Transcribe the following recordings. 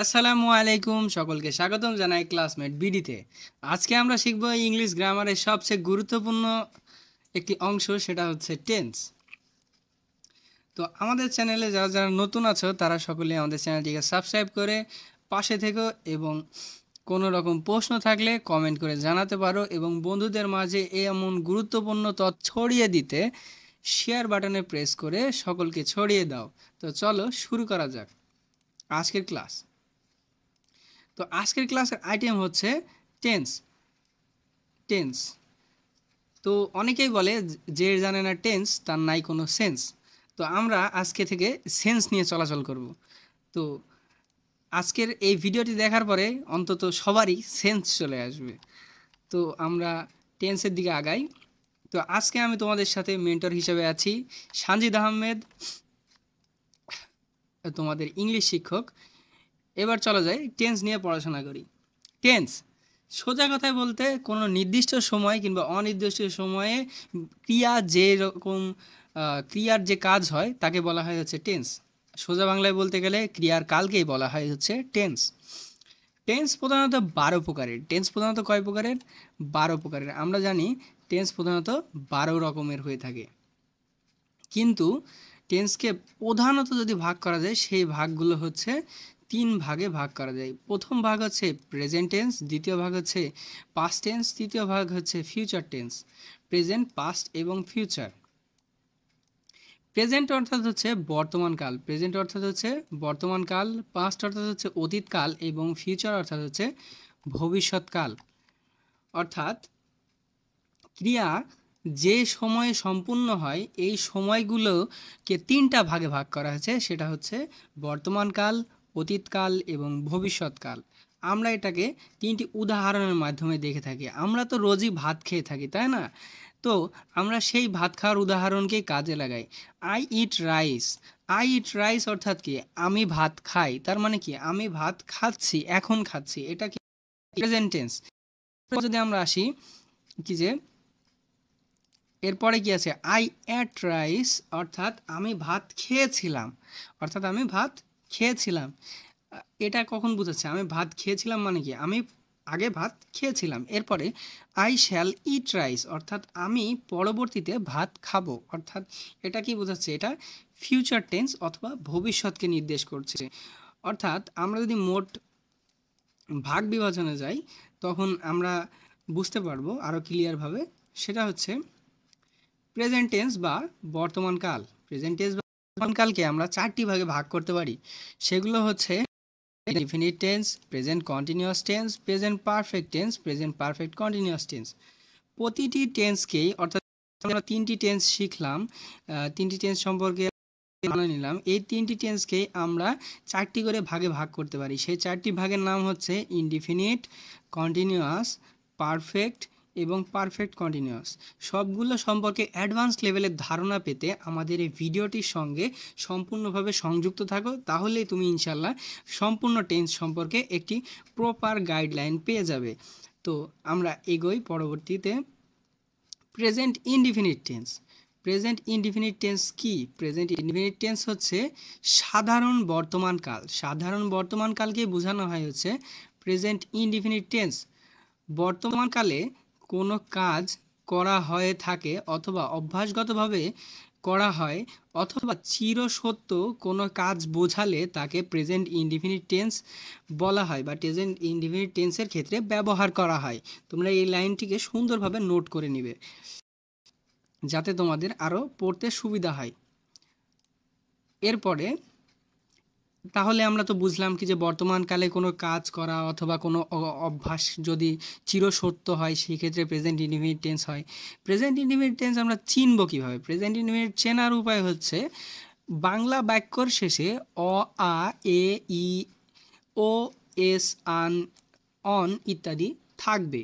আসসালামু আলাইকুম, সকলকে স্বাগতম জানাই ক্লাসমেট বিডিতে। আজকে আমরা শিখব ইংলিশ গ্রামারের সবচেয়ে গুরুত্বপূর্ণ একটি অংশ, সেটা হচ্ছে টেন্স। তো আমাদের চ্যানেলে যারা যারা নতুন আছো তারা সকলে আমাদের চ্যানেলটিকে সাবস্ক্রাইব করে পাশে থেকো, এবং কোনো রকম প্রশ্ন থাকলে কমেন্ট করে জানাতে পারো, এবং বন্ধুদের মাঝে এমন গুরুত্বপূর্ণ তথ্য ছড়িয়ে দিতে শেয়ার বাটনে প্রেস করে সকলকে ছড়িয়ে দাও। তো চলো শুরু করা যাক আজকের ক্লাস। তো আজকের ক্লাসের আইটেম হচ্ছে টেন্স। টেন্স তো অনেকেই বলে যে জানে না টেন্স তার নাই কোনো সেন্স। তো আমরা আজকে থেকে সেন্স নিয়ে চলাচল করব। তো আজকের এই ভিডিওটি দেখার পরে অন্তত সবারই সেন্স চলে আসবে। তো আমরা টেন্সের দিকে আগাই। তো আজকে আমি তোমাদের সাথে মেন্টর হিসেবে আছি সানজিদ আহমেদ, তোমাদের ইংলিশ শিক্ষক। এবার চলো যাই টেন্স নিয়ে পড়াশোনা করি। টেন্স সোজা কথায় বলতে কোনো নির্দিষ্ট সময় কিংবা অনির্দিষ্ট সময়ে ক্রিয়া যে রকম ক্রিয়ার যে কাজ হয় তাকে বলা হয় হচ্ছে টেন্স। সোজা বাংলায় বলতে গেলে ক্রিয়ার কালকেই বলা হয় হচ্ছে টেন্স। টেন্স প্রধানত 12 প্রকারের। টেন্স প্রধানত কয় প্রকারের? 12 প্রকারের। আমরা জানি টেন্স প্রধানত 12 রকমের হয়ে থাকে, কিন্তু টেন্সকে প্রধানত যদি ভাগ করা যায় সেই ভাগগুলো হচ্ছে 3 ভাগে ভাগ করা যায়। প্রথম ভাগ হচ্ছে প্রেজেন্ট টেন্স, দ্বিতীয় ভাগ হচ্ছে পাস্ট টেন্স, তৃতীয় ভাগ হচ্ছে ফিউচার টেন্স। প্রেজেন্ট, পাস্ট এবং ফিউচার। প্রেজেন্ট অর্থাৎ হচ্ছে বর্তমানকাল, প্রেজেন্ট অর্থাৎ হচ্ছে বর্তমানকাল, পাস্ট অর্থাৎ হচ্ছে অতীতকাল, এবং ফিউচার অর্থাৎ হচ্ছে ভবিষ্যৎকাল। অর্থাৎ ক্রিয়া যে সময়ে সম্পূর্ণ হয় এই সময়গুলোকে 3টা ভাগে ভাগ করা হয়েছে, সেটা হচ্ছে বর্তমানকাল, অতীতকাল এবং ভবিষ্যৎকাল। আমরা এটাকে 3টি উদাহরণের মাধ্যমে দেখে থাকি। আমরা তো রোজই ভাত খেয়ে থাকি, তাই না? তো আমরা সেই ভাত খাওয়ার উদাহরণকেই কাজে লাগাই। I eat rice. I eat rice অর্থাৎ কি? আমি ভাত খাই। তার মানে কি? আমি ভাত খাচ্ছি, এখন খাচ্ছি। এটা কি? Present tense. যদি আমরা আসি কি যে এরপরে কি আছে? আই অ্যাট রাইস অর্থাৎ আমি ভাত খেয়েছিলাম, অর্থাৎ আমি ভাত খেয়েছিলাম। এটা কখন বুঝাচ্ছে? আমি ভাত খেয়েছিলাম মানে কি? আমি আগে ভাত খেয়েছিলাম। এরপরে আই শ্যাল ইট রাইস অর্থাৎ আমি পরবর্তীতে ভাত খাবো। অর্থাৎ এটা কি বোঝাচ্ছে? এটা ফিউচার টেন্স অথবা ভবিষ্যৎকে নির্দেশ করছে। অর্থাৎ আমরা যদি মোট ভাগ বিভাজনে যাই তখন আমরা বুঝতে পারবো আরও ক্লিয়ারভাবে। সেটা হচ্ছে প্রেজেন্ট টেন্স বা বর্তমানকাল। প্রেজেন্ট টেন্স বা বর্তমানকালকে আমরা 4টি ভাগে ভাগ করতে পারি। সেগুলো হচ্ছে indefinite tense, present continuous tense, present perfect tense, present perfect continuous tense. প্রতিটি টেন্সকেই, অর্থাৎ আমরা 3টি টেন্স শিখলাম, 3টি টেন্স সম্পর্কে জানা নিলাম। এই 3টি টেন্সকেই আমরা 4টি করে ভাগে ভাগ করতে পারি। সেই 4টি ভাগের নাম হচ্ছে ইনডিফিনিট, কন্টিনিউয়াস, পারফেক্ট এবং পারফেক্ট কন্টিনিউয়াস। সবগুলো সম্পর্কে অ্যাডভান্স লেভেলের ধারণা পেতে আমাদের এই ভিডিওটির সঙ্গে সম্পূর্ণভাবে সংযুক্ত থাকো, তাহলেই তুমি ইনশাল্লাহ সম্পূর্ণ টেন্স সম্পর্কে একটি প্রপার গাইডলাইন পেয়ে যাবে। তো আমরা এগোই পরবর্তীতে। Present indefinite tense. Present indefinite tense কি? প্রেজেন্ট ইনডিফিনিট টেন্স হচ্ছে সাধারণ বর্তমানকাল। সাধারণ বর্তমানকালকে বোঝানো হয় হচ্ছে প্রেজেন্ট ইনডিফিনিট টেন্স। বর্তমানকালে কোনো কাজ করা হয়ে থাকে অথবা অভ্যাসগতভাবে করা হয়, অথবা চিরসত্য কোনো কাজ বোঝালে তাকে প্রেজেন্ট ইনডিফিনিট টেন্স বলা হয় বা প্রেজেন্ট ইনডিফিনিট টেন্সের ক্ষেত্রে ব্যবহার করা হয়। তোমরা এই লাইনটিকে সুন্দরভাবে নোট করে নিবে যাতে তোমাদের আরও পড়তে সুবিধা হয়। এরপরে তাহলে আমরা তো বুঝলাম কি যে বর্তমানকালে কোনো কাজ করা অথবা কোনো অভ্যাস যদি চিরসত্য হয় সেই ক্ষেত্রে প্রেজেন্ট ইনডিফিনিট টেন্স হয়। প্রেজেন্ট ইনডিফিনিট টেন্স আমরা চিনব কীভাবে? প্রেজেন্ট ইনডিফিনিট চেনার উপায় হচ্ছে বাংলা বাক্যর শেষে অ, আ, এ, ই, ও, এস, আন, অন ইত্যাদি থাকবে।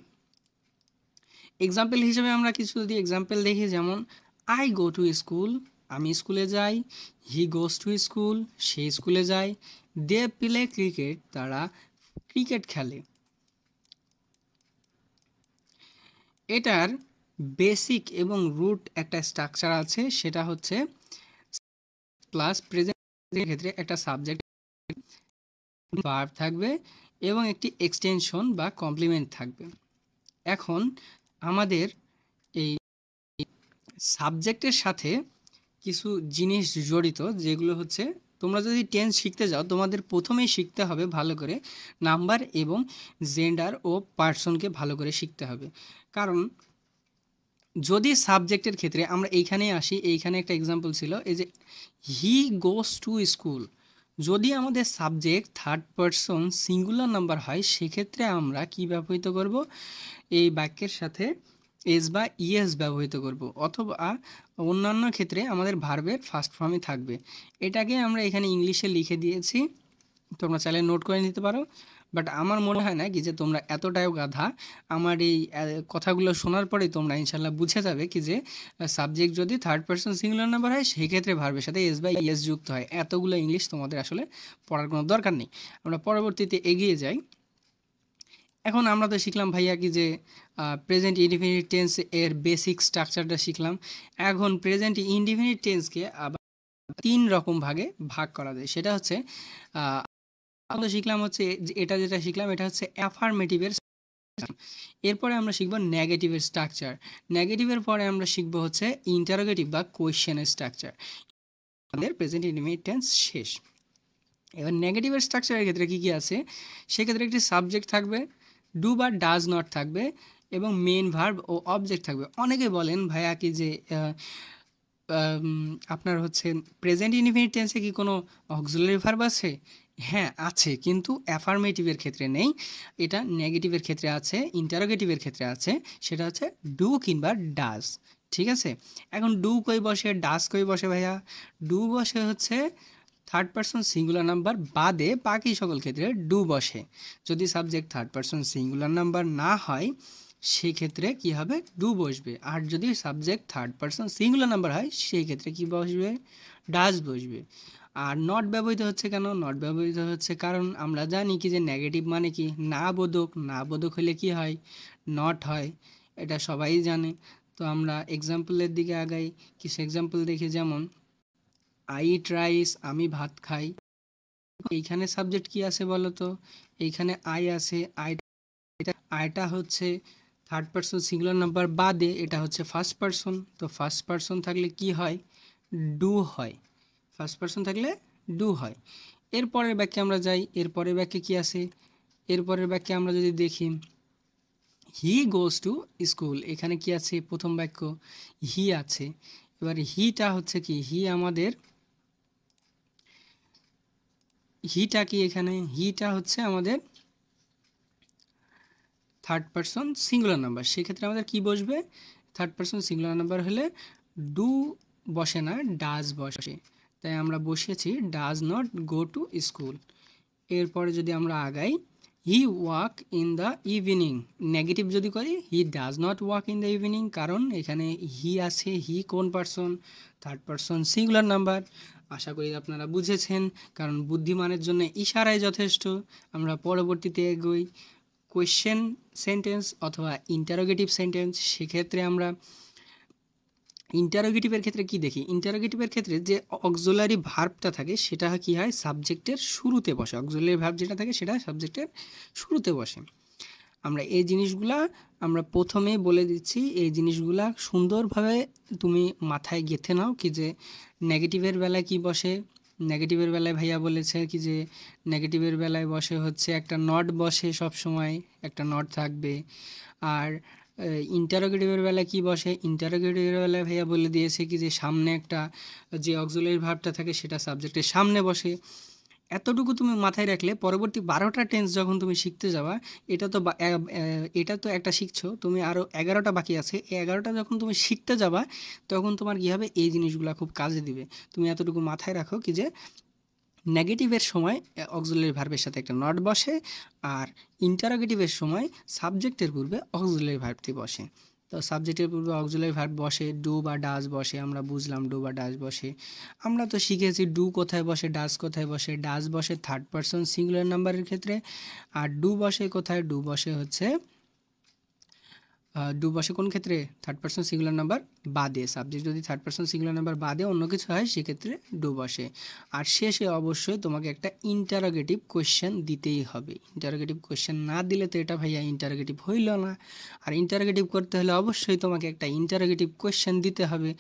এক্সাম্পল হিসেবে আমরা কিছু যদি এক্সাম্পল দেখি, যেমন আই গো টু স্কুল, আমি স্কুলে যাই। হি গোস টু স্কুল, সে স্কুলে যায়। দে প্লে ক্রিকেট, তারা ক্রিকেট খেলে। এটার বেসিক এবং রুট একটা স্ট্রাকচার আছে, সেটা হচ্ছে প্লাস প্রেজেন্টের ক্ষেত্রে একটা সাবজেক্ট ভার্ব থাকবে এবং একটি এক্সটেনশন বা কমপ্লিমেন্ট থাকবে। এখন আমাদের এই সাবজেক্টের সাথে কিছু জিনিস জড়িত, যেগুলো হচ্ছে তোমরা যদি টেন্স শিখতে যাও তোমাদের প্রথমেই শিখতে হবে ভালো করে নাম্বার এবং জেন্ডার ও পার্সনকে ভালো করে শিখতে হবে। কারণ যদি সাবজেক্টের ক্ষেত্রে আমরা এইখানেই আসি, এইখানে একটা এক্সাম্পল ছিল, এই যে হি গোস টু স্কুল, যদি আমাদের subject third person singular number হয় সেক্ষেত্রে আমরা কি ব্যবহৃত করব, এই বাক্যের সাথে এস বা ইএস ব্যবহৃত করব, অথবা অন্যান্য ক্ষেত্রে আমাদের ভার্বের ফার্স্ট ফর্মে থাকবে। এটাকে আমরা এখানে ইংলিশে লিখে দিয়েছি, তোমরা চাইলে নোট করে নিতে পারো। বাট আমার মনে হয় না কি যে তোমরা এতটাও গাধা, আমার এই কথাগুলো শোনার পরেই তোমরা ইনশাল্লাহ বুঝে যাবে কি যে সাবজেক্ট যদি থার্ড পারসন সিঙ্গুলার নাম্বার হয় সেই ক্ষেত্রে ভার্বের সাথে এস বা ইএস যুক্ত হয়। এতগুলো ইংলিশ তোমাদের আসলে পড়ার কোনো দরকার নেই। আমরা পরবর্তীতে এগিয়ে যাই। এখন আমরা তো শিখলাম ভাইয়া কি যে প্রেজেন্ট ইনডিফিনিট টেন্স এর বেসিক স্ট্রাকচারটা শিখলাম। এখন প্রেজেন্ট ইনডিফিনিট টেন্সকে আবার 3 রকম ভাগে ভাগ করা যায়। সেটা হচ্ছে আমরা শিখলাম হচ্ছে এটা যেটা শিখলাম এটা হচ্ছে অ্যাফার্মেটিভের। এরপরে আমরা শিখব নেগেটিভের স্ট্রাকচার। নেগেটিভের পরে আমরা শিখব হচ্ছে ইন্টারোগেটিভ বা কোয়েশ্চেনের স্ট্রাকচার। আমাদের প্রেজেন্ট ইনডিফিনিট টেন্স শেষ। এবার নেগেটিভের স্ট্রাকচারের ক্ষেত্রে কী কী আছে, সেক্ষেত্রে একটি সাবজেক্ট থাকবে, ডু বা ডাজ নট থাকবে এবং মেন ভার্ব ও অবজেক্ট থাকবে। অনেকে বলেন ভাইয়া কি যে আপনার হচ্ছে প্রেজেন্ট ইনডিফিনিট টেন্সে কি কোনো অক্সিলারি ভার্ব আছে? হ্যাঁ আছে, কিন্তু অ্যাফার্মেটিভের ক্ষেত্রে নেই। এটা নেগেটিভের ক্ষেত্রে আছে, ইন্টারোগেটিভের ক্ষেত্রে আছে, সেটা হচ্ছে ডু কিংবা ডাজ। ঠিক আছে, এখন ডু কই বসে, ডাজ কই বসে ভাইয়া? ডু বসে হচ্ছে থার্ড পারসন সিঙ্গুলার নাম্বার বাদে বাকি সকল ক্ষেত্রে ডু বসে। যদি subject third person singular number না হয় সেক্ষেত্রে কি হবে, ডু বসবে। আর যদি subject third person singular number হয় সেই ক্ষেত্রে কি বসবে, ডাজ বসবে। আর নট ব্যবহৃত হচ্ছে কেন? নট ব্যবহৃত হচ্ছে কারণ আমরা জানি কি যে নেগেটিভ মানে কি, না বোধক, না বোধক হলে কি হয়, নট হয়, এটা সবাই জানে। তো আমরা এক্সাম্পলের দিকে আগাই, কিছু এক্সাম্পল দেখি, যেমন আই ইট রাইস, আমি ভাত খাই। এইখানে সাবজেক্ট কি আছে বলো তো? এইখানে আই আছে, আইটা হচ্ছে থার্ড পারসন সিঙ্গুলার নাম্বার বাদে এটা হচ্ছে ফার্স্ট পারসন। তো ফার্স্ট পারসন থাকলে কি হয়, ডু হয়। ফার্স্ট পারসন থাকলে ডু হয়। এরপরের বাক্যে আমরা যাই, এরপরের বাক্যে কি আছে? এরপরের বাক্যে আমরা যদি দেখি হি গোজ টু স্কুল, এখানে কি আছে? প্রথম বাক্য হি আছে। এবার হিটা হচ্ছে কি, হি আমাদের হিটা কি, এখানে হিটা হচ্ছে আমাদের থার্ড পারসন সিঙ্গুলার নাম্বার। সেক্ষেত্রে আমাদের কি বসবে? থার্ড পারসন সিঙ্গুলার নাম্বার হলে ডু বসে না, ডাজ বসে। তাই আমরা বসিয়েছি does not go to school. এরপরে যদি আমরা আগাই, he walk in the evening, negative যদি করি he does not walk in the evening, কারণ এখানে হি আছে, হি কোন পারসন? Third person singular number. আশা করি আপনারা বুঝেছেন, কারণ বুদ্ধিমানের জন্য ইশারাই যথেষ্ট। আমরা পরবর্তীতে এগোই কোয়েশ্চেন সেন্টেন্স অথবা ইন্টারোগেটিভ সেন্টেন্স। সেক্ষেত্রে আমরা ইন্টারোগেটিভের ক্ষেত্রে কি দেখি, ইন্টারোগেটিভের ক্ষেত্রে যে অক্সিলারি ভার্বটা থাকে সেটা কি হয়, সাবজেক্টের শুরুতে বসে। অক্সিলারি ভার্ব যেটা থাকে সেটা সাবজেক্টের শুরুতে বসে। আমরা এই জিনিসগুলা আমরা প্রথমে বলে দিচ্ছি, এই জিনিসগুলা সুন্দরভাবে তুমি মাথায় গেঁথে নাও কি যে নেগেটিভের বেলায় কি বসে। নেগেটিভের বেলায় ভাইয়া বলেছে কি যে নেগেটিভের বেলায় বসে হচ্ছে একটা নট বসে, সব সময় একটা নট থাকবে। আর ইন্টারোগেটিভের বেলায় কি বসে, ইন্টারোগেটিভের বেলায় ভাইয়া বলে দিয়েছে কি যে সামনে একটা যে অক্সিলারি ভার্বটা থাকে সেটা সাবজেক্টের সামনে বসে। এতটুকু তুমি মাথায় রাখলে পরবর্তী 12টা টেন্স যখন তুমি শিখতে যাবা, এটা তো একটা শিখছো, তুমি আরও 11টা বাকি আছে, এই 11টা যখন তুমি শিখতে যাবা তখন তোমার কী হবে, এই জিনিসগুলো খুব কাজে দিবে। তুমি এতটুকু মাথায় রাখো কি যে নেগেটিভের সময় অক্সিলারি ভার্বের সাথে একটা নট বসে, আর ইন্টারোগেটিভের সময় সাবজেক্টের পূর্বে অক্সিলারি ভার্বটি বসে। তো সাবজেক্টের পূর্বে অক্সিলারি ভার্ব বসে, ডু বা ডাজ বসে, আমরা বুঝলাম ডু বা ডাজ বসে। আমরা তো শিখেছি ডু কোথায় বসে, ডাজ কোথায় বসে। ডাজ বসে থার্ড পারসন সিঙ্গুলার নাম্বারের ক্ষেত্রে, আর ডু বসে কোথায়? ডু বসে হচ্ছে ডু বসে কোন ক্ষেত্রে? থার্ড পারসন সিঙ্গুলার নাম্বার বাদে। সাবজেক্ট যদি থার্ড পারসন সিঙ্গুলার নাম্বার বাদে অন্য কিছু হয় সেক্ষেত্রে ডু বসে। আর শেষে অবশ্যই তোমাকে একটা ইন্টারোগেটিভ কোয়েশ্চেন দিতেই হবে। ইন্টারোগেটিভ কোয়েশ্চেন না দিলে তো এটা ভাইয়া ইন্টারোগেটিভ হইল না। আর ইন্টারোগেটিভ করতে হলে অবশ্যই তোমাকে একটা ইন্টারোগেটিভ কোয়েশ্চেন দিতে হবে।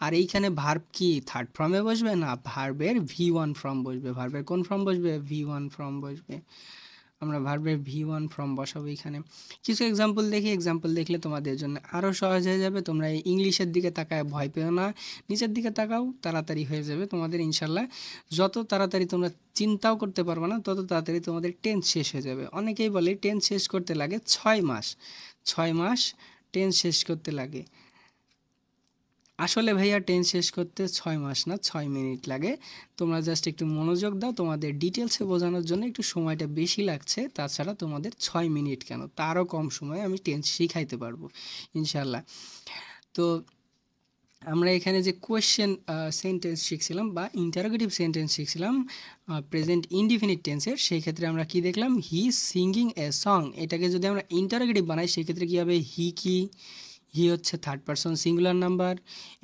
আর এইখানে ভার্ব কি থার্ড ফর্মে বসবে না, ভার্বের V1 ফর্ম বসবে। ভার্বের কোন ফর্ম বসবে? V1 ফর্ম বসবে। আমরা ভার্বের V1 ফর্ম বসাবো এখানে। কিছু এক্সাম্পল দেখি, এক্সাম্পল দেখলে তোমাদের জন্য আরও সহজ হয়ে যাবে। তোমরা এই ইংলিশের দিকে তাকায় ভয় পেও না, নিচের দিকে তাকাও, তাড়াতাড়ি হয়ে যাবে তোমাদের ইনশাল্লাহ। যত তাড়াতাড়ি তোমরা চিন্তাও করতে পারবে না তত তাড়াতাড়ি তোমাদের টেন্স শেষ হয়ে যাবে। অনেকেই বলে টেন্স শেষ করতে লাগে 6 মাস, 6 মাস টেন্স শেষ করতে লাগে। আসলে ভাইয়া টেন্স শেষ করতে 6 মাস না 6 মিনিট লাগে। তোমরা জাস্ট একটু মনোযোগ দাও, তোমাদের ডিটেলসে বোঝানোর জন্য একটু সময়টা বেশি লাগছে। তাছাড়া তোমাদের 6 মিনিট কেন, তারও কম সময়ে আমি টেন্স শিখাইতে পারবো ইনশাল্লাহ। তো আমরা এখানে যে কোয়েশ্চেন সেন্টেন্স শিখছিলাম বা ইন্টারোগেটিভ সেন্টেন্স শিখছিলাম প্রেজেন্ট ইনডিফিনিট টেন্সের, সেই ক্ষেত্রে আমরা কি দেখলাম? হি সিঙ্গিং এ সং। এটাকে যদি আমরা ইন্টারোগেটিভ বানাই সেক্ষেত্রে কী হবে? হি কি? হি হচ্ছে থার্ড পারসন সিঙ্গুলার নাম্বার।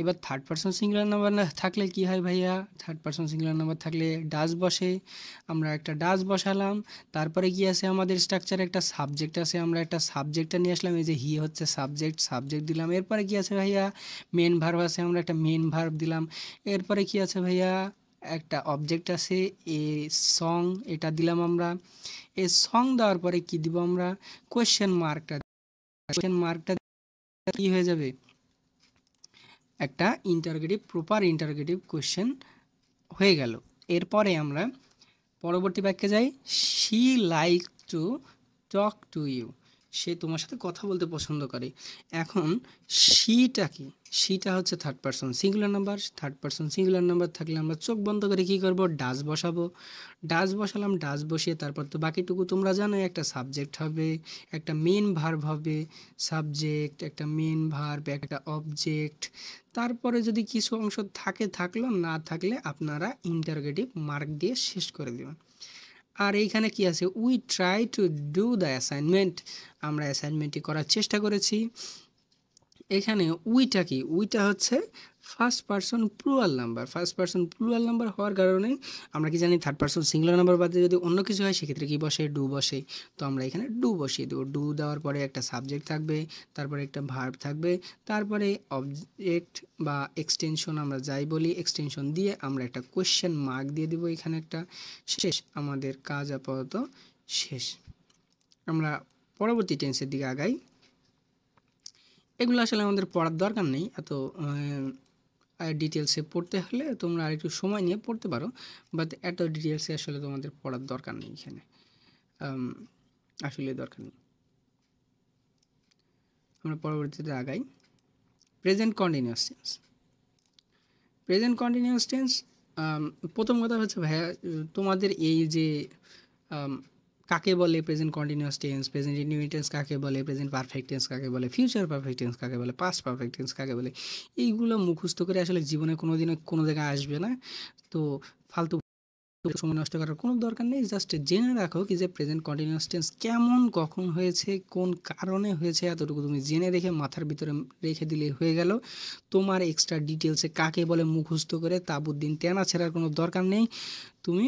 এবার থার্ড পারসন সিঙ্গুলার নাম্বার না থাকলে কি হয় ভাইয়া? থার্ড পারসন সিঙ্গুলার নাম্বার থাকলে ডাজ বসে। আমরা একটা ডাজ বসালাম। তারপরে কি আছে আমাদের স্ট্রাকচারে? একটা সাবজেক্ট আছে, আমরা একটা সাবজেক্টটা নিয়ে আসলাম। এই যে হি হচ্ছে সাবজেক্ট, সাবজেক্ট দিলাম। এরপরে কি আছে ভাইয়া? মেন ভার্ব আছে, আমরা একটা মেন ভার্ব দিলাম। এরপরে কি আছে ভাইয়া? একটা অবজেক্ট আছে, এ সং, এটা দিলাম আমরা। এ সং দেওয়ার পরে কি দিব আমরা? কোয়েশ্চেন মার্কটা। কোয়েশ্চেন মার্কটা কি হয়ে যাবে? একটা ইন্টারোগেটিভ, প্রপার ইন্টারোগেটিভ কোয়েশ্চেন হয়ে গেল। এরপরে আমরা পরবর্তী বাক্যে যাই। She like to talk to you. সে তোমার সাথে কথা বলতে পছন্দ করে। এখন শিটা কি? শিটা হচ্ছে third person singular number. Third person singular number থাকলে আমরা চোখ বন্ধ করে কি করব? ডাজ বসাবো। ডাজ বসালাম, ডাজ বসিয়ে তারপর তো বাকিটুকু তোমরা জানো, একটা সাবজেক্ট হবে, একটা মেন ভার্ব হবে, সাবজেক্ট, একটা মেন ভার্ব, একটা অবজেক্ট। তারপরে যদি কিছু অংশ থাকলো, না থাকলে আপনারা ইন্টারোগেটিভ মার্ক দিয়ে শেষ করে দেবেন। আর এইখানে কি আছে? We try to do the assignment. আমরা অ্যাসাইনমেন্টটি করার চেষ্টা করেছি। এখানে উইটা কি? উইটা হচ্ছে first person plural number. First person plural number হওয়ার কারণে আমরা কি জানি? থার্ড পারসন সিঙ্গুলার নাম্বার বাদে যদি অন্য কিছু হয় সেক্ষেত্রে কি বসে? ডু বসে। তো আমরা এখানে ডু বসিয়ে দেবো। ডু দেওয়ার পরে একটা সাবজেক্ট থাকবে, তারপরে একটা ভার্ব থাকবে, তারপরে অবজেক্ট বা এক্সটেনশন আমরা যাই বলি, এক্সটেনশন দিয়ে আমরা একটা কোয়েশ্চেন মার্ক দিয়ে দেবো এখানে একটা। শেষ, আমাদের কাজ আপাতত শেষ। আমরা পরবর্তী টেন্সের দিকে আগাই। এগুলো আসলে আমাদের পড়ার দরকার নেই, এত ডিটেলসে পড়তে হলে তোমরা আর একটু সময় নিয়ে পড়তে পারো, বাট এত ডিটেলসে আসলে তোমাদের পড়ার দরকার নেই এখানে, আসলে দরকার নেই। আমরা পরবর্তীতে আগাই। Present continuous tense. Present continuous tense, প্রথম কথা হচ্ছে ভাইয়া তোমাদের এই যে কাকে বলে present continuous tense, present indefinite tense কাকে বলে, প্রেজেন্ট পারফেক্ট টেন্স কাকে বলে, ফিউচার পারফেক্ট টেন্স কাকে বলে, পাস্ট পারফেক্ট টেন্স কাকে বলে, এইগুলো মুখস্থ করে আসলে জীবনে কোনোদিনও কোনো জায়গায় আসবে না। তো ফালতু সময় নষ্ট করার কোনো দরকার নেই। জাস্ট জেনে রাখো কি যে প্রেজেন্ট কন্টিনিউয়াস টেন্স কেমন, কখন হয়েছে, কোন কারণে হয়েছে, এতটুকু তুমি জেনে রেখে মাথার ভিতরে রেখে দিলে হয়ে গেল। তোমার এক্সট্রা ডিটেলসে কাকে বলে মুখস্থ করে তাবুদ্দিন তেনা ছেড়ার কোনো দরকার নেই। তুমি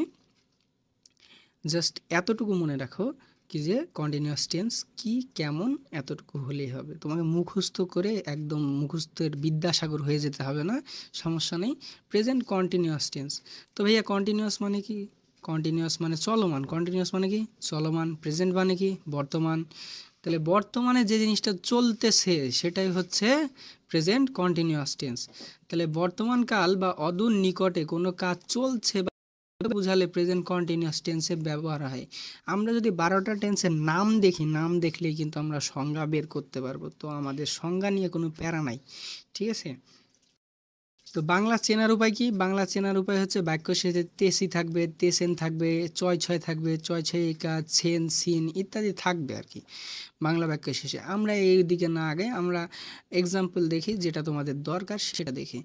জাস্ট এতটুকু মনে রাখো কি যে কন্টিনিউয়াস টেন্স কি, কেমন, এতটুকু হলেই হবে। তোমাকে মুখস্থ করে একদম মুখস্থের বিদ্যাসাগর হয়ে যেতে হবে না, সমস্যা নেই। Present continuous tense. তো ভাইয়া কন্টিনিউয়াস মানে কি? কন্টিনিউয়াস মানে চলমান। কন্টিনিউয়াস মানে কি? চলমান। প্রেজেন্ট মানে কি? বর্তমান। তাহলে বর্তমানে যে জিনিসটা চলতেছে সেটাই হচ্ছে প্রেজেন্ট কন্টিনিউয়াস টেন্স। তাহলে বর্তমান কাল বা অদূর নিকটে কোনো কাজ চলছে বুঝালে প্রেজেন্ট কন্টিনিউয়াস টেন্সের ব্যবহার হয়। আমরা যদি 12টা টেন্সের নাম দেখি, নাম দেখলেই কিন্তু আমরা সংজ্ঞা বের করতে পারবো। তো আমাদের সংজ্ঞা নিয়ে কোনো প্যারা নাই, ঠিক আছে? তো বাংলা চেনার উপায় কি? বাংলা চেনার উপায় হচ্ছে বাক্য শেষে তেসি থাকবে, তেসেন থাকবে, চয় ছয় থাকবে, চয় ছয় একা, ছেন, সিন ইত্যাদি থাকবে আর কি বাংলা বাক্য শেষে। আমরা এই দিকে না আগে আমরা এক্সাম্পল দেখি, যেটা তোমাদের দরকার সেটা দেখি।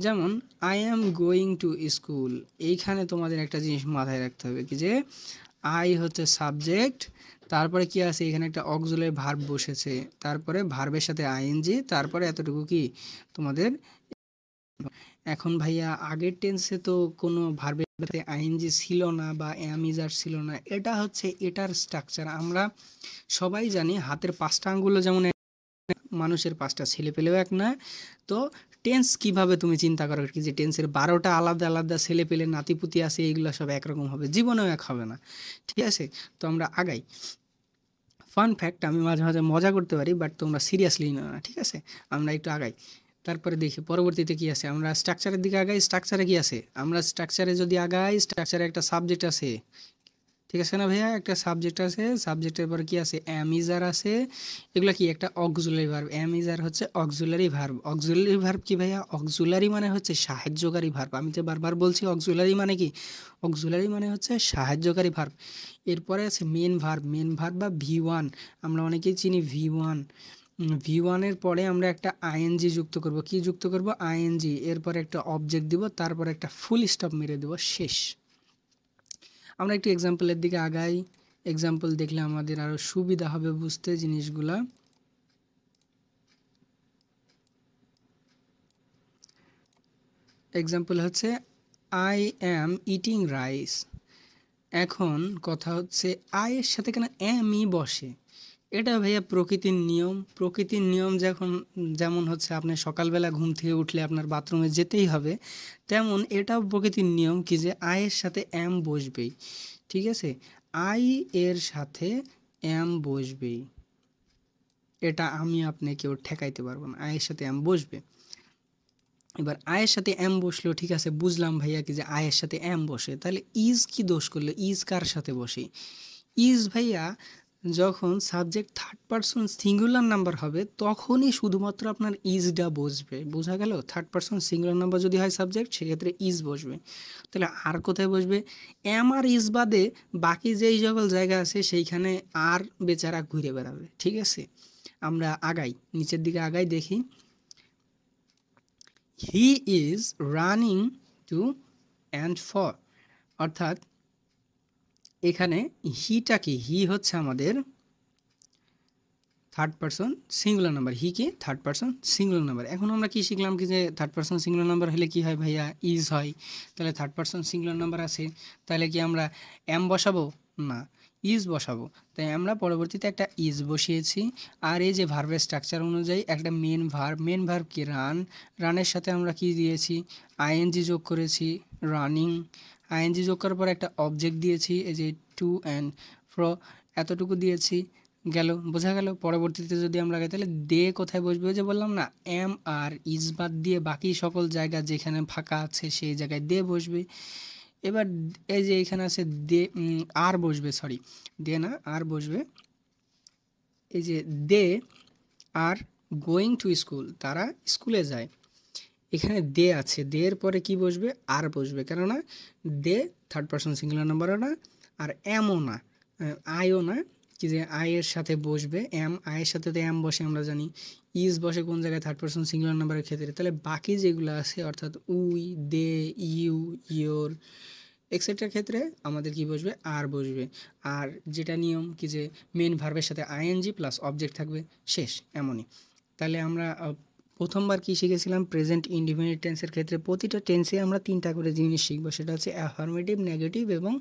যেমন I am going to school. এইখানে তোমাদের একটা জিনিস মাথায় রাখতে হবে কি যে আই হচ্ছে সাবজেক্ট, তারপরে কি আছে, এখানে একটা অক্সিলারি ভার্ব বসেছে, তারপরে ভার্বের সাথে আইএনজি, তারপরে এতটুকু কি তোমাদের। এখন ভাইয়া আগের টেন্সে তো কোনো ভার্বের সাথে আইএনজি ছিল না বা অ্যাম ইজ আর ছিল না, এটা হচ্ছে এটার স্ট্রাকচার। আমরা সবাই জানি হাতের 5টা আঙ্গুলও যেমন মানুষের 5টা ছেলে পেলেও এক না। তো টেন্স কিভাবে তুমি চিন্তা করো কি যে টেন্সের 12টা আলাদা আলাদা ছেলে পেলে নাতিপুতি আছে, এইগুলো সব একরকম হবে, জীবনেও এক হবে না। ঠিক আছে, তো আমরা আগাই। ফান ফ্যাক্ট, আমি মাঝে মাঝে মজা করতে পারি, বাট তোমরা সিরিয়াসলি না, ঠিক আছে। আমরা একটু আগাই, তারপরে দেখি পরবর্তীতে কি আছে। আমরা স্ট্রাকচারের দিকে আগাই। স্ট্রাকচারে কি আছে, আমরা স্ট্রাকচারে যদি আগাই, স্ট্রাকচারে একটা সাবজেক্ট আছে, ঠিক আছে না ভাইয়া, একটা সাবজেক্ট আছে, সাবজেক্টের পরে কি আছে, অ্যামিজার আছে। এগুলো কি একটা অক্সিলারি ভার্ব, অ্যামিজার হচ্ছে অক্সিলারি ভার্ব। অক্সিলারি ভার্ব কি ভাইয়া, অক্সিলারি মানে হচ্ছে সাহায্যকারী ভার্ব। আমি যে বারবার বলছি অক্সিলারি মানে কি, অক্সিলারি মানে হচ্ছে সাহায্যকারী ভার্ব। এরপরে আছে মেন ভার্ব, মেন ভার্ব বা V1, আমরা অনেকেই চিনি V1। V1-এর পরে আমরা একটা আইএনজি যুক্ত করব। কি যুক্ত করব, আইএনজি, এরপরে একটা অবজেক্ট দিব, তারপরে একটা ফুল স্টপ মেরে দেব, শেষ। আমরা একটু এক্সাম্পলের দিকে আগাই। এক্সাম্পল দেখলে আমাদের আরও সুবিধা হবে বুঝতে জিনিসগুলা। এক্সাম্পল হচ্ছে আই অ্যাম ইটিং রাইস। এখন কথা হচ্ছে আয়ের সাথে কেন অ্যামই বসে, এটা ভাইয়া প্রকৃতির নিয়ম। প্রকৃতির নিয়ম যখন, যেমন হচ্ছে আপনি সকালবেলা ঘুম থেকে উঠলে আপনার বাথরুমে যেতেই হবে, তেমন এটাও প্রকৃতির নিয়ম কি যে আয়ের সাথে অ্যাম বসবেই। ঠিক আছে, আই এর সাথে অ্যাম বসবেই, এটা আমি আপনি কেউ ঠেকাইতে পারবো না, আয়ের সাথে অ্যাম বসবে। এবার আয়ের সাথে অ্যাম বসলো, ঠিক আছে, বুঝলাম ভাইয়া কি যে আয়ের সাথে অ্যাম বসে, তাহলে ইজ কি দোষ করলো, ইজ কার সাথে বসে, ইজ ভাইয়া যখন subject third person singular number হবে তখনই শুধুমাত্র আপনার ইজটা বসবে। বোঝা গেল, থার্ড পারসন সিঙ্গুলার নাম্বার যদি হয় সাবজেক্ট, সেক্ষেত্রে ইজ বসবে। তাহলে আর কোথায় বসবে, এম আর ইজ বাদে বাকি যেই সকল জায়গা আছে সেইখানে আর বেচারা ঘুরে বেড়াবে। ঠিক আছে, আমরা আগাই, নিচের দিকে আগাই, দেখি। He is running to and fro, অর্থাৎ এখানে হিটা কি, হি হচ্ছে আমাদের third person singular number, he কি থার্ড পারসন সিঙ্গুলার নাম্বার। এখন আমরা কি শিখলাম কি যে থার্ড পারসন সিঙ্গুলার নাম্বার হলে কি হয় ভাইয়া, ইজ হয়। তাহলে থার্ড পারসন সিঙ্গুলার নাম্বার আছে, তাহলে কি আমরা এম বসাবো না, ইজ বসাবো। তাই আমরা পরবর্তীতে একটা ইজ বসিয়েছি। আর এই যে ভার্বের স্ট্রাকচার অনুযায়ী একটা মেন ভার্ব, মেন ভার্ব কি রান, রানের সাথে আমরা কি দিয়েছি, আইএনজি যোগ করেছি, রানিং। আইএনজি যোগ করার পর একটা অবজেক্ট দিয়েছি, এই যে টু অ্যান্ড ফ্রো, এতটুকু দিয়েছি, গেল, বোঝা গেল। পরবর্তীতে যদি আমরা আগে, তাহলে দে কোথায় বসবে, যে বললাম না এম আর ইজ বাদ দিয়ে বাকি সকল জায়গা যেখানে ফাঁকা আছে সেই জায়গায় দে বসবে। এবার এই যে এখানে আছে দে, আর বসবে, সরি দে না, আর বসবে। এই যে দে আর গোয়িং টু স্কুল, তারা স্কুলে যায়, এখানে দে আছে, দে এর পরে কি বসবে, আর বসবে, কেননা দে থার্ড পারসন সিঙ্গুলার নাম্বারও না আর এমও না, আইও না, কি যে আয়ের সাথে বসবে এম, আয়ের সাথে তো এম বসে আমরা জানি, ইজ বসে কোন জায়গায়, থার্ড পারসন সিঙ্গুলার নাম্বারের ক্ষেত্রে। তাহলে বাকি যেগুলো আছে অর্থাৎ উই, দে, ইউ, ইয়োর এক্সেট্রার ক্ষেত্রে আমাদের কি বসবে, আর বসবে। আর যেটা নিয়ম কি যে মেন ভার্বের সাথে আইএনজি প্লাস অবজেক্ট থাকবে, শেষ, এমনই। তাহলে আমরা প্রথমবার কি শিখেছিলাম, প্রেজেন্ট ইনডিফিনিট টেন্সের ক্ষেত্রে প্রতিটা টেন্সে আমরা 3টা করে জিনিস শিখবো, সেটা হচ্ছে অ্যাফার্মেটিভ, নেগেটিভ এবং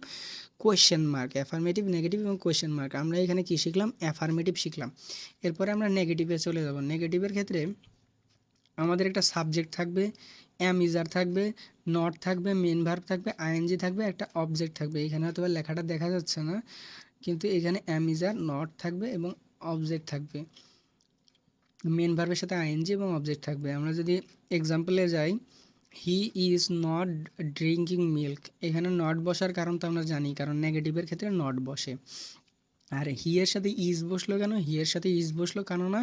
কোয়েশ্চেন মার্ক। অ্যাফার্মেটিভ, নেগেটিভ এবং কোয়েশ্চেন মার্ক। আমরা এখানে কি শিখলাম, অ্যাফার্মেটিভ শিখলাম। এরপরে আমরা নেগেটিভে চলে যাব। নেগেটিভের ক্ষেত্রে আমাদের একটা সাবজেক্ট থাকবে, অ্যাম ইজার থাকবে, নট থাকবে, মেন ভার্ব থাকবে, আইএনজি থাকবে, একটা অবজেক্ট থাকবে। এখানে হয়তো লেখাটা দেখা যাচ্ছে না, কিন্তু এখানে অ্যাম ইজার, নট থাকবে এবং অবজেক্ট থাকবে। মেন ভার্বের সাথে আইএনজি এবং অবজেক্ট থাকবে। আমরা যদি এক্সাম্পলে যাই, he is not drinking milk, এখানে নট বসার কারণ তো আমরা জানি, কারণ নেগেটিভের ক্ষেত্রে নট বসে। আর হি এর সাথে ইজ বসলো কেন, হি এর সাথে ইজ বসলো কেননা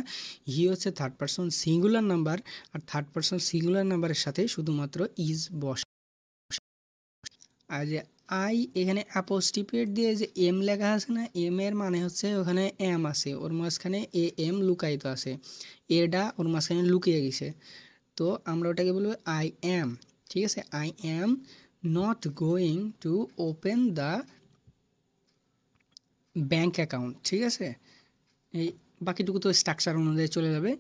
হি হচ্ছে থার্ড পারসন সিঙ্গুলার নাম্বার, আর থার্ড পারসন সিঙ্গুলার নাম্বারের সাথে শুধুমাত্র ইজ বসে। আর যে আই, এখানে অ্যাপোস্টিপেট দিয়ে যে এম লেখা আছে না, এম এর মানে হচ্ছে ওখানে এম আছে, ওর মাঝখানে এ এম লুকায়িত আছে, এডা ওর মাঝখানে লুকিয়ে গেছে, তো আমরা ওটাকে বলবো আই অ্যাম। ঠিক আছে, I am not going to open the bank account, ঠিক আছে। এই বাকিটুকু তো স্ট্রাকচার অনুযায়ী চলে যাবে।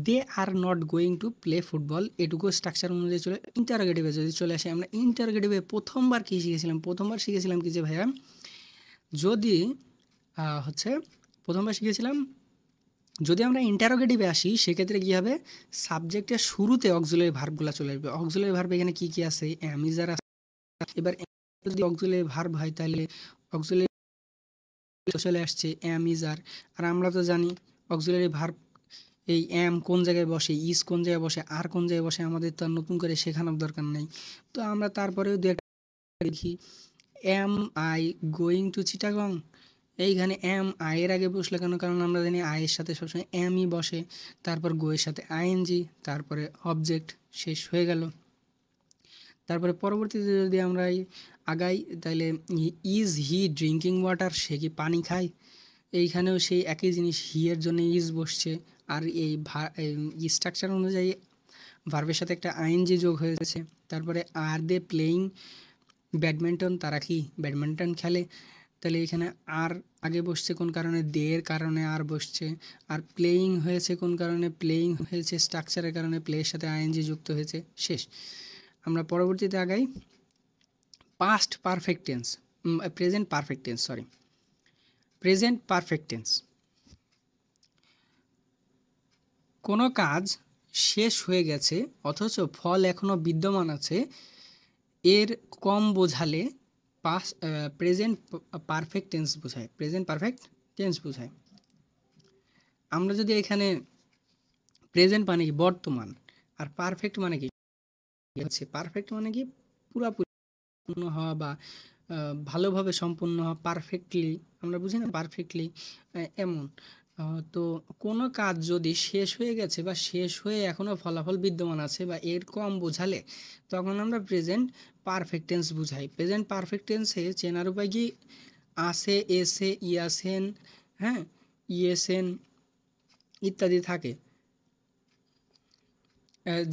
They are not going to play football, এটুকু স্ট্রাকচার অনুযায়ী চলে। ইন্টারোগেটিভে যদি চলে আসে, আমরা ইন্টারোগেটিভে প্রথমবার কী শিখেছিলাম? প্রথমবার শিখেছিলাম কি যে ভাইয়া, যদি হচ্ছে প্রথমবার শিখেছিলাম যদি আমরা ইন্টারোগেটিভে আসি সেক্ষেত্রে কী হবে, সাবজেক্টের শুরুতে অক্সিলারি ভার্বগুলো চলে আসবে। অক্সিলারি ভার্ব এখানে কী কী আছে? অ্যাম, ইজ, আর। এবার যদি অক্সিলারি ভার্ব হয় তাহলে অক্সিলারি চলে আসছে অ্যাম, ইজ, আর। আর আমরা তো জানি অক্সিলারি ভার্ব এই অ্যাম কোন জায়গায় বসে, ইজ কোন জায়গায় বসে, আর কোন জায়গায় বসে আমাদের তো আর নতুন করে শেখানোর দরকার নেই। তো আমরা তারপরেও দু একটা দেখি, am I going to Chittagong, এইখানে অ্যাম আয়ের আগে বসলে কেন? কারণ আমরা জানি আয়ের সাথে সবসময় অ্যামই বসে, তারপর গোয়ের সাথে আইএনজি, তারপরে অবজেক্ট, শেষ হয়ে গেল। তারপরে পরবর্তীতে যদি আমরা আগাই তাহলে ইজ হি ড্রিঙ্কিং ওয়াটার, সে কি পানি খায়? এইখানেও সেই একই জিনিস, হি এর জন্য ইজ বসছে, আর এই স্ট্রাকচার অনুযায়ী ভার্বের সাথে একটা আইএনজি যোগ হয়েছে। তারপরে আর দে প্লেয়িং ব্যাডমিন্টন, তারা কি ব্যাডমিন্টন খেলে? তাহলে এখানে আর আগে বসছে কোন কারণে? দে এর কারণে আর বসছে। আর প্লেয়িং হয়েছে কোন কারণে? প্লেয়িং হয়েছে স্ট্রাকচারের কারণে, প্লেয়ের সাথে আইএনজি যুক্ত হয়েছে, শেষ। আমরা পরবর্তীতে আগাই, past perfect tense, present perfect tense, sorry, present perfect tense. কোনো কাজ শেষ হয়ে গেছে অথচ ফল এখনও বিদ্যমান আছে, এর কম বোঝালে প্রেজেন্ট পারফেক্ট টেন্স বোঝায়, প্রেজেন্ট পারফেক্ট টেন্স বোঝায়। আমরা যদি এখানে প্রেজেন্ট মানে কি বর্তমান, আর পারফেক্ট মানে কি হচ্ছে, পারফেক্ট মানে কি পুরাপুরি হওয়া বা ভালোভাবে সম্পূর্ণ হওয়া, পারফেক্টলি আমরা বুঝি না, পারফেক্টলি এমন। তো কোনো কাজ যদি শেষ হয়ে গেছে বা শেষ হয়ে এখনও ফলাফল বিদ্যমান আছে বা এর কম বোঝালে, তখন আমরা প্রেজেন্ট পারফেক্ট টেন্স বুঝাই। প্রেজেন্ট পারফেক্ট টেন্সে চেনার উপায় কি? আসে, এসে, ইয়াসেন, হ্যাঁ, ইয়েসেন ইত্যাদি থাকে।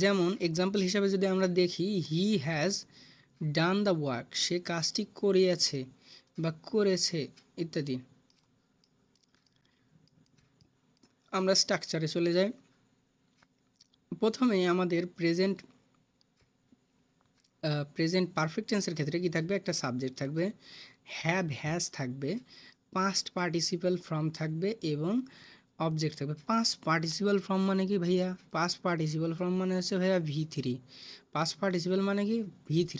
যেমন এক্সাম্পল হিসাবে যদি আমরা দেখি, he has done the work, সে কাজটি করিয়াছে বা করেছে ইত্যাদি। আমরা স্ট্রাকচারে চলে যাই। প্রথমে আমাদের প্রেজেন্ট পারফেক্ট টেন্সের ক্ষেত্রে কি থাকবে? একটা সাবজেক্ট থাকবে, হ্যাভ, হ্যাজ থাকবে, পাস্ট পার্টিসিপাল ফর্ম থাকবে এবং অবজেক্ট থাকবে। পাস্ট পার্টিসিপাল ফর্ম মানে কি ভাইয়া? পাস্ট পার্টিসিপাল ফর্ম মানে হচ্ছে ভাইয়া V3। পাস্ট পার্টিসিপাল মানে কি? V3।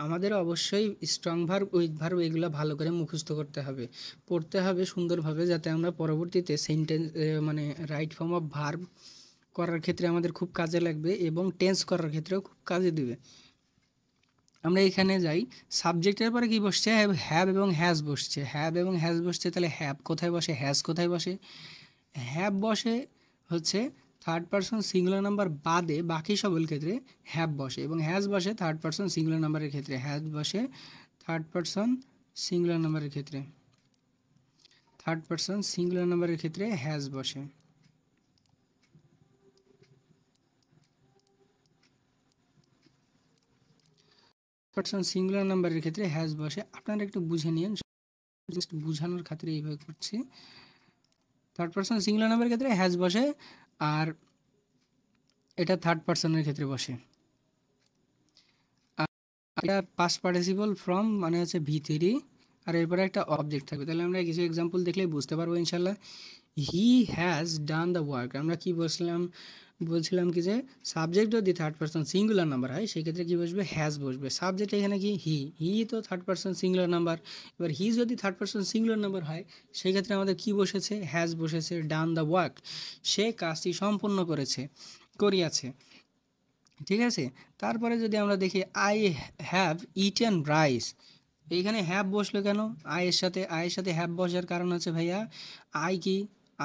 আমাদের অবশ্যই স্ট্রং ভার্ব, উইক ভার্ব এগুলো ভালো করে মুখস্থ করতে হবে, পড়তে হবে সুন্দরভাবে, যাতে আমরা পরবর্তীতে সেন্টেন্স মানে রাইট ফর্ম অফ ভার্ব করার ক্ষেত্রে আমাদের খুব কাজে লাগবে এবং টেন্স করার ক্ষেত্রেও খুব কাজে দিবে। আমরা এখানে যাই, সাবজেক্টের পরে কি বসছে? হ্যাভ এবং হ্যাজ বসছে। হ্যাভ এবং হ্যাজ বসছে, তাহলে হ্যাভ কোথায় বসে, হ্যাজ কোথায় বসে? হ্যাভ বসে হচ্ছে থার্ড পারসন সিঙ্গুলার নাম্বার বাদে বাকি সকল ক্ষেত্রে হ্যাভ বসে, এবং হ্যাজ বসে থার্ড পারসন সিঙ্গুলার নাম্বারের ক্ষেত্রে। হ্যাজ বসে থার্ড পারসন সিঙ্গুলার নাম্বারের ক্ষেত্রে, থার্ড পারসন সিঙ্গুলার নাম্বারের ক্ষেত্রে হ্যাজ বসে। পারসন সিঙ্গুলার নাম্বারের ক্ষেত্রে হ্যাজ বসে। আপনারা একটু বুঝে নিন, জাস্ট বুঝানোর খাতিরে এইভাবে করছি। থার্ড পারসন সিঙ্গুলার নাম্বারের ক্ষেত্রে হ্যাজ বসে, আর এটা থার্ড পারসনের ক্ষেত্রে বসে। এটা পাস্ট পার্টিসিপল ফ্রম মানে হচ্ছে V3, আর এরপরে একটা অবজেক্ট থাকবে। তাহলে আমরা কিছু এক্সাম্পল দেখলেই বুঝতে পারবো ইনশাল্লাহ। হি হ্যাজ ডান দ্য ওয়ার্ক, আমরা কি বলছিলাম কি যে সাবজেক্ট যদি থার্ড পারসন সিঙ্গুলার নাম্বার হয় সেক্ষেত্রে কী বসবে? হ্যাজ বসবে। সাবজেক্ট এখানে কি? হি তো থার্ড পারসন সিঙ্গুলার নাম্বার। এবার হি যদি থার্ড পারসন সিঙ্গুলার নাম্বার হয় সেক্ষেত্রে আমাদের কি বসেছে? হ্যাজ বসেছে। ডান দ্য ওয়ার্ক, সে কাজটি সম্পূর্ণ করিয়াছে, ঠিক আছে। তারপরে যদি আমরা দেখি, আই হ্যাভ ইটেন রাইস, এইখানে হ্যাভ বসলো কেন? আয়ের সাথে হ্যাভ বসার কারণ হচ্ছে ভাইয়া,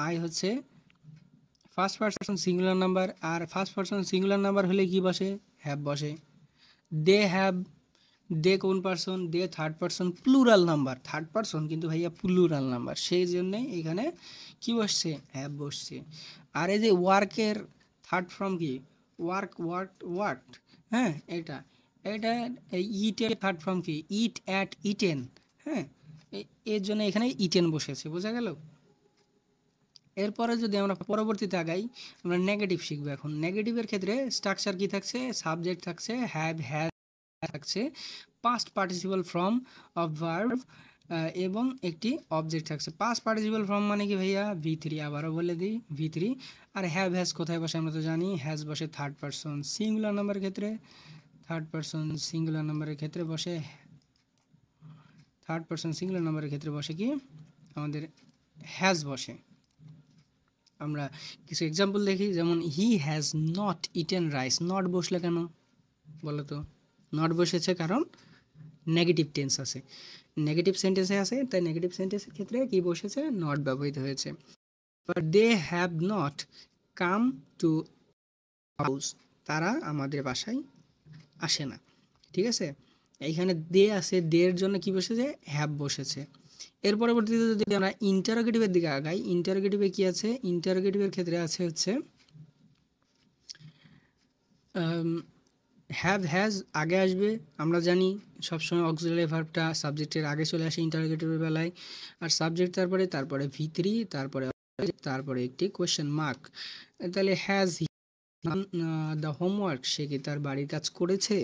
আই হচ্ছে ফার্স্ট পারসন সিঙ্গুলার নাম্বার, আর ফার্স্ট পারসন সিঙ্গুলার নাম্বার হলে কি বসে? হ্যাভ বসে। দে কোন পারসন? They third person plural number, third person কিন্তু ভাইয়া প্লুরাল নাম্বার, সেই জন্যে এখানে কি বসছে? হ্যাভ বসছে। আর এই যে ওয়ার্কের থার্ড ফর্ম কি? ওয়ার্কড, হ্যাঁ, এটা ইটের থার্ড ফর্ম কি? ইট অ্যাট ইটেন, হ্যাঁ, এর জন্য এখানে ইটেন বসেছে, বোঝা গেল। এরপরে যদি আমরা পরবর্তীতে আগাই, আমরা নেগেটিভ শিখবো। এখন নেগেটিভের ক্ষেত্রে স্ট্রাকচার কি থাকছে, সাবজেক্ট থাকছে, হ্যাভ হ্যাজ থাকছে, past participle form of verb এবং একটি অবজেক্ট থাকছে। পাস্ট পার্টিসিপল ফর্ম মানে কি ভাইয়া, V3, আবারও বলে দিই V3। আর হ্যাভ হ্যাজ কোথায় বসে আমরা তো জানি, হ্যাজ বসে থার্ড পারসন সিঙ্গুলার নাম্বারের ক্ষেত্রে, থার্ড পারসন সিঙ্গুলার নাম্বারের ক্ষেত্রে বসে, থার্ড পারসন সিঙ্গুলার নাম্বারের ক্ষেত্রে বসে কি আমাদের হ্যাজ বসে। আমরা কিছু এক্সাম্পল দেখি, যেমন he has not eaten rice. Not বসলে কেন বলো তো? নট বসেছে কারণ নেগেটিভ টেন্স আছে, নেগেটিভ সেন্টেন্সে আছে, তাই নেগেটিভ সেন্টেন্সের ক্ষেত্রে কি বসেছে, নট ব্যবহৃত হয়েছে। But they have not come to house, তারা আমাদের বাসায় আসে না। ঠিক আছে, এইখানে দে আছে, দের জন্য কি বসেছে, হ্যাভ বসেছে। এর পরবর্তীতে যদি আমরা ইন্টারোগেটিভের দিকে আগাই, ইন্টারোগেটিভে কি আছে, ইন্টারোগেটিভের ক্ষেত্রে আছে হচ্ছে হ্যাভ হ্যাজ আগে আসবে। আমরা জানি সবসময় অক্সিলারি ভার্বটা সাবজেক্টের আগে চলে আসে ইন্টারোগেটিভের বেলায়। আর সাবজেক্ট তারপরে V3, তারপরে একটি কোয়েশ্চেন মার্ক। তাহলে হ্যাজ দ্য হোমওয়ার্ক, সে কি তার বাড়ির কাজ করেছে।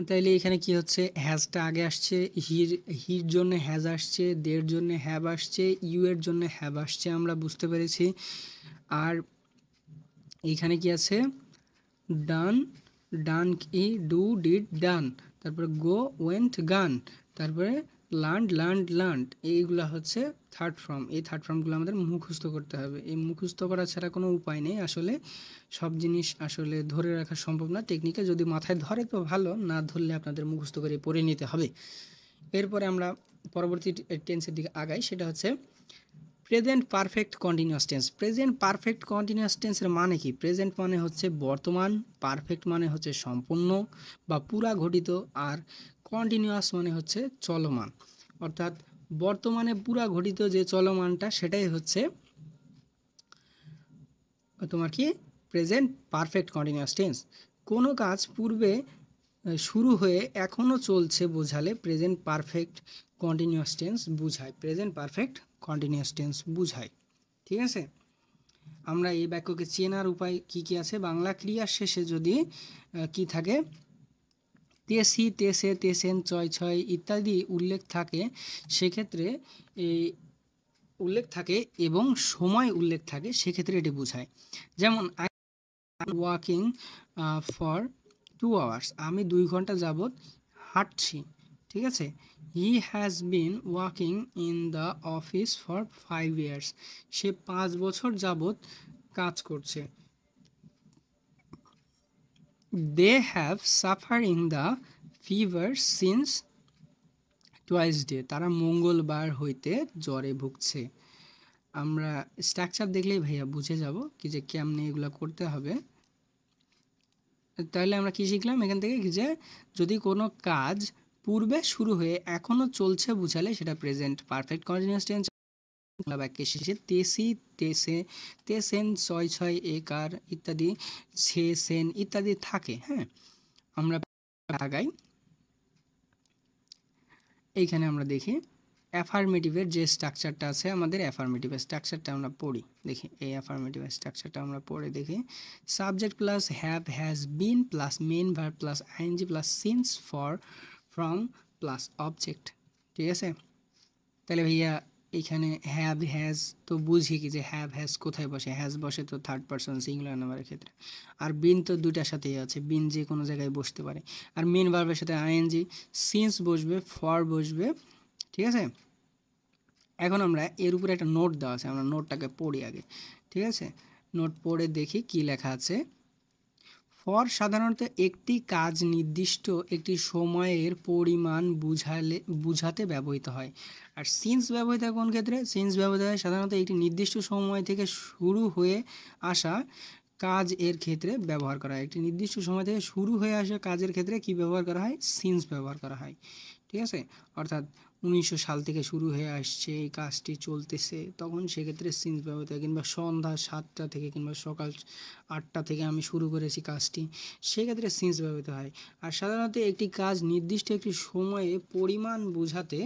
তাইলে এখানে কি হচ্ছে, হ্যাজটা আগে আসছে, হির জন্য হ্যাজ আসছে, দের জন্য হ্যাভ আসছে, ইউ এর জন্য হ্যাভ আসছে, আমরা বুঝতে পেরেছি। আর এইখানে কি আছে, ডান, ডান কি ডু ডিড ডান, তারপরে গো ওয়েন্ট গান, তারপরে লার্নড, এইগুলো হচ্ছে থার্ড ফর্ম। এই থার্ড ফর্মগুলো আমাদের মুখস্থ করতে হবে। এই মুখস্থ করা ছাড়া কোনো উপায় নেই। আসলে সব জিনিস আসলে ধরে রাখা সম্ভব না টেকনিকে, যদি মাথায় ধরে তো ভালো, না ধরলে আপনাদের মুখস্থ করে পড়ে নিতে হবে। এরপরে আমরা পরবর্তী টেন্সের দিকে আগাই, সেটা হচ্ছে present perfect continuous tense. Present perfect continuous টেন্সের মানে কি, প্রেজেন্ট মানে হচ্ছে বর্তমান, পারফেক্ট মানে হচ্ছে সম্পূর্ণ বা পুরা ঘটিত, আর কন্টিনিউয়াস মানে হচ্ছে চলমান। অর্থাৎ বর্তমানে পুরা ঘটিত যে চলমানটা, সেটাই হচ্ছে তোমার কি প্রেজেন্ট পারফেক্ট কন্টিনিউয়াস টেন্স। কোনো কাজ পূর্বে শুরু হয়ে এখনও চলছে বোঝালে প্রেজেন্ট পারফেক্ট কন্টিনিউয়াস টেন্স বুঝায়, প্রেজেন্ট পারফেক্ট কন্টিনিউয়াস টেন্স বুঝায়। ঠিক আছে, আমরা এই বাক্যকে চেনার উপায় কি কি আছে, বাংলা ক্রিয়ার শেষে যদি কি থাকে, তেসি, তেসে, তেসেন, ছয় ছয় ইত্যাদি উল্লেখ থাকে, সেক্ষেত্রে এই উল্লেখ থাকে এবং সময় উল্লেখ থাকে, সেক্ষেত্রে এটি বোঝায়। যেমন আই ওয়াকিং ফর 2 hours, আমি 2 ঘন্টা যাবৎ হাঁটছি। ঠিক আছে, he has been walking in the office for 5 years, সে 5 বছর যাবৎ কাজ করছে। They have suffering the fever since Tuesday, তারা মঙ্গলবার হইতে জ্বরে ভুগছে। আমরা স্ট্রাকচার দেখলেই ভাইয়া বুঝে যাব কি যে কেমনে এগুলো করতে হবে। তাহলে আমরা কি শিখলাম এখান থেকে, যে যদি কোনো কাজ পূর্বে শুরু হয়ে এখনও চলছে বুঝালে সেটা প্রেজেন্ট পারফেক্ট কন্টিনিউয়াস টেন্স। বাক্যের শেষে তেসি, তেসে, তেসেন, ছয় ছয়, একার ইত্যাদি, ছে সেন ইত্যাদি থাকে। হ্যাঁ, আমরা আগাই। এইখানে আমরা দেখি অ্যাফার্মেটিভের যে স্ট্রাকচারটা আছে, আমাদের অ্যাফার্মেটিভের স্ট্রাকচারটা আমরা পড়ি, দেখি এই অ্যাফার্মেটিভের স্ট্রাকচারটা আমরা পড়ে দেখি। Subject plus have has been plus main verb plus ING plus since for from plus object. ঠিক আছে, তাহলে ভাইয়া এখানে হ্যাভ হ্যাজ তো বুঝি কি যে হ্যাভ হ্যাজ কোথায় বসে, হ্যাজ বসে তো থার্ড পারসন সিঙ্গুলার নাম্বারের ক্ষেত্রে। আর বিন তো দুইটার সাথেই আছে, বিন যে কোনো জায়গায় বসতে পারে। আর মেন ভার্বের সাথে আইএনজি, সিন্স বসবে, ফর বসবে। ঠিক আছে, এখন আমরা এর উপরে একটা নোট দেওয়া আছে, আমরা নোটটাকে পড়ি আগে। ঠিক আছে, নোট পড়ে দেখি কি লেখা আছে। ফর সাধারণত একটি কাজ নির্দিষ্ট একটি সময়ের পরিমাণ বুঝাতে ব্যবহৃত হয়। আর সিন্স ব্যবহৃত হয় কোন ক্ষেত্রে, সিন্স ব্যবহৃত হয় সাধারণত একটি নির্দিষ্ট সময় থেকে শুরু হয়ে আসা কাজ এর ক্ষেত্রে ব্যবহার করা হয়। একটি নির্দিষ্ট সময় থেকে শুরু হয়ে আসা কাজের ক্ষেত্রে কি ব্যবহার করা হয়, সিন্স ব্যবহার করা হয়। ঠিক আছে, অর্থাৎ 1900 সাল থেকে শুরু হয়ে আসছে এই কাজটি চলতেছে, তখন সেক্ষেত্রে সিন্স ব্যবহৃত হয়। কিংবা সন্ধ্যা 7টা থেকে কিংবা সকাল 8টা থেকে আমি শুরু করেছি কাজটি, সেক্ষেত্রে সিন্স ব্যবহৃত হয়। আর সাধারণত একটি কাজ নির্দিষ্ট একটি সময়ে পরিমাণ বোঝাতে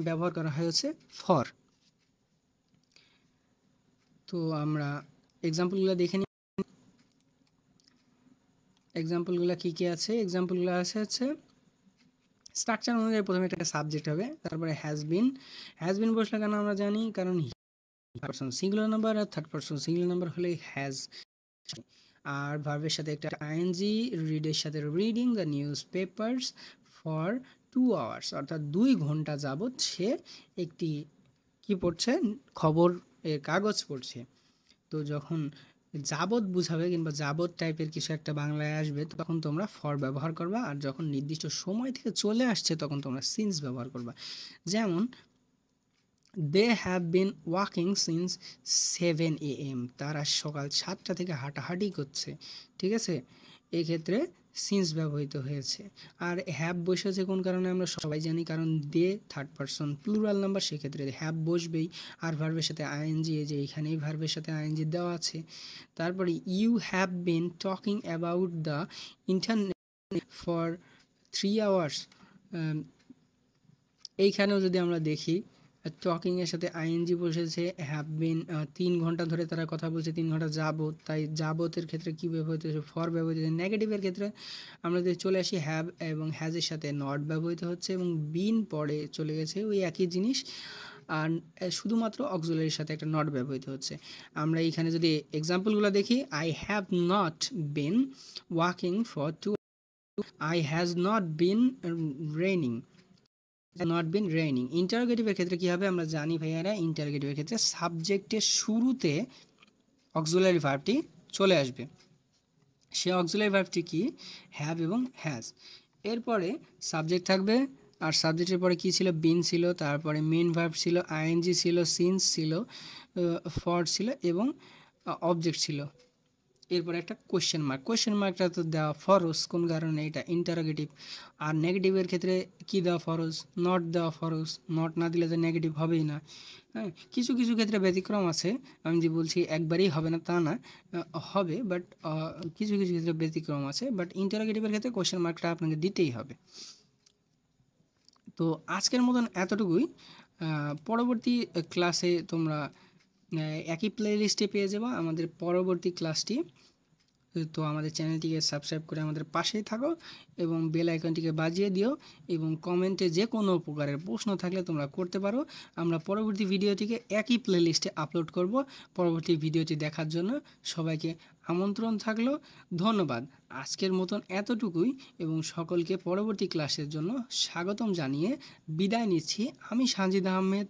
ব্যবহার করা হয় হচ্ছে ফর। তো আমরা এক্সাম্পলগুলো দেখে নিই। এক্সাম্পলগুলো কী কী আছে? এক্সাম্পলগুলো আছে হচ্ছে স্ট্রাকচার অনুযায়ী প্রথমে একটা সাবজেক্ট হবে, তারপরে হ্যাজ বিন বসলে কেন আমরা জানি, কারণ পারসন সিঙ্গুলার নাম্বার আর থার্ড পারসন সিঙ্গুলার নাম্বার হলে হ্যাজ। আর ভার্বের সাথে একটা আইএনজি, রিডের সাথে reading the news papers for 2 hours, অর্থাৎ 2 ঘন্টা যাবৎ সে একটি কি পড়ছে, খবর এর কাগজ পড়ছে। তো যখন যাবৎ বুঝাবে কিংবা যাবৎ টাইপের কিছু একটা বাংলায় আসবে তখন তোমরা ফর ব্যবহার করবা, আর যখন নির্দিষ্ট সময় থেকে চলে আসছে তখন তোমরা সিন্স ব্যবহার করবা। যেমন they have been walking since 7 AM, তারা সকাল 7টা থেকে হাঁটাহাঁটি করছে। ঠিক আছে, এক্ষেত্রে সিন্স ব্যবহৃত হয়েছে। আর হ্যাভ বসেছে কোন কারণে আমরা সবাই জানি, কারণ দে থার্ড পারসন প্লুরাল নাম্বার, সেক্ষেত্রে হ্যাভ বসবেই। আর ভার্বের সাথে আইএনজি, এই যে এইখানেই ভার্বের সাথে আইএনজি দেওয়া আছে। তারপরে you have been talking about the internet for 3 hours, এইখানেও যদি আমরা দেখি টকিংয়ের সাথে আইএনজি বসেছে, হ্যাভ বিন 3 ঘন্টা ধরে তারা কথা বলছে, 3 ঘন্টা যাবত, তাই যাবতের ক্ষেত্রে কী ব্যবহৃত হচ্ছে, ফর ব্যবহৃত হচ্ছে। নেগেটিভের ক্ষেত্রে আমরা যদি চলে আসি, হ্যাভ এবং হ্যাজের সাথে নট ব্যবহৃত হচ্ছে এবং বিন পরে চলে গেছে, ওই একই জিনিস। আর শুধুমাত্র অক্সিলারির সাথে একটা নট ব্যবহৃত হচ্ছে। আমরা এইখানে যদি এক্সাম্পলগুলো দেখি, I have not been walking for 2, I has not been raining, not been raining. ইন্টারোগেটিভের ক্ষেত্রে কী হবে আমরা জানি ভাইয়ারা, ইন্টারোগেটিভের ক্ষেত্রে সাবজেক্টের শুরুতে অক্সিলারি ভার্বটি চলে আসবে। সে অক্সিলারি ভার্বটি কি, হ্যাভ এবং হ্যাজ। এরপরে সাবজেক্ট থাকবে, আর সাবজেক্টের পরে কী ছিল, বিন ছিল, তারপরে মেন ভার্ব ছিল, আইএনজি ছিল, সিন্স ছিল, ফর ছিল এবং অবজেক্ট ছিল। এরপরে একটা কোয়েশ্চেন মার্ক, কোয়েশ্চেন মার্কটা তো দেওয়া ফরজ, কোন কারণে, এটা ইন্টারোগেটিভ। আর নেগেটিভের ক্ষেত্রে কি দেওয়া ফরজ, নট দেওয়া ফরজ, নট না দিলে তো নেগেটিভ হবেই না। হ্যাঁ, কিছু কিছু ক্ষেত্রে ব্যতিক্রম আছে, আমি যে বলছি একবারেই হবে না তা না, হবে, বাট কিছু কিছু ক্ষেত্রে ব্যতিক্রম আছে। বাট ইন্টারোগেটিভের ক্ষেত্রে কোয়েশ্চেন মার্কটা আপনাকে দিতেই হবে। তো আজকের মতন এতটুকুই। পরবর্তী ক্লাসে তোমরা একই প্লেলিস্টে পেয়ে যাবে আমাদের পরবর্তী ক্লাসটি। তো আমাদের চ্যানেলটিকে সাবস্ক্রাইব করে আমাদের পাশেই থাকো এবং বেল আইকনটিকে বাজিয়ে দিও, এবং কমেন্টে যে কোনো প্রকারের প্রশ্ন থাকলে তোমরা করতে পারো। আমরা পরবর্তী ভিডিওটিকে একই প্লেলিস্টে আপলোড করব। পরবর্তী ভিডিওটি দেখার জন্য সবাইকে আমন্ত্রণ থাকলো। ধন্যবাদ। আজকের মতন এতটুকুই, এবং সকলকে পরবর্তী ক্লাসের জন্য স্বাগতম জানিয়ে বিদায় নিচ্ছি। আমি সানজিদ আহমেদ।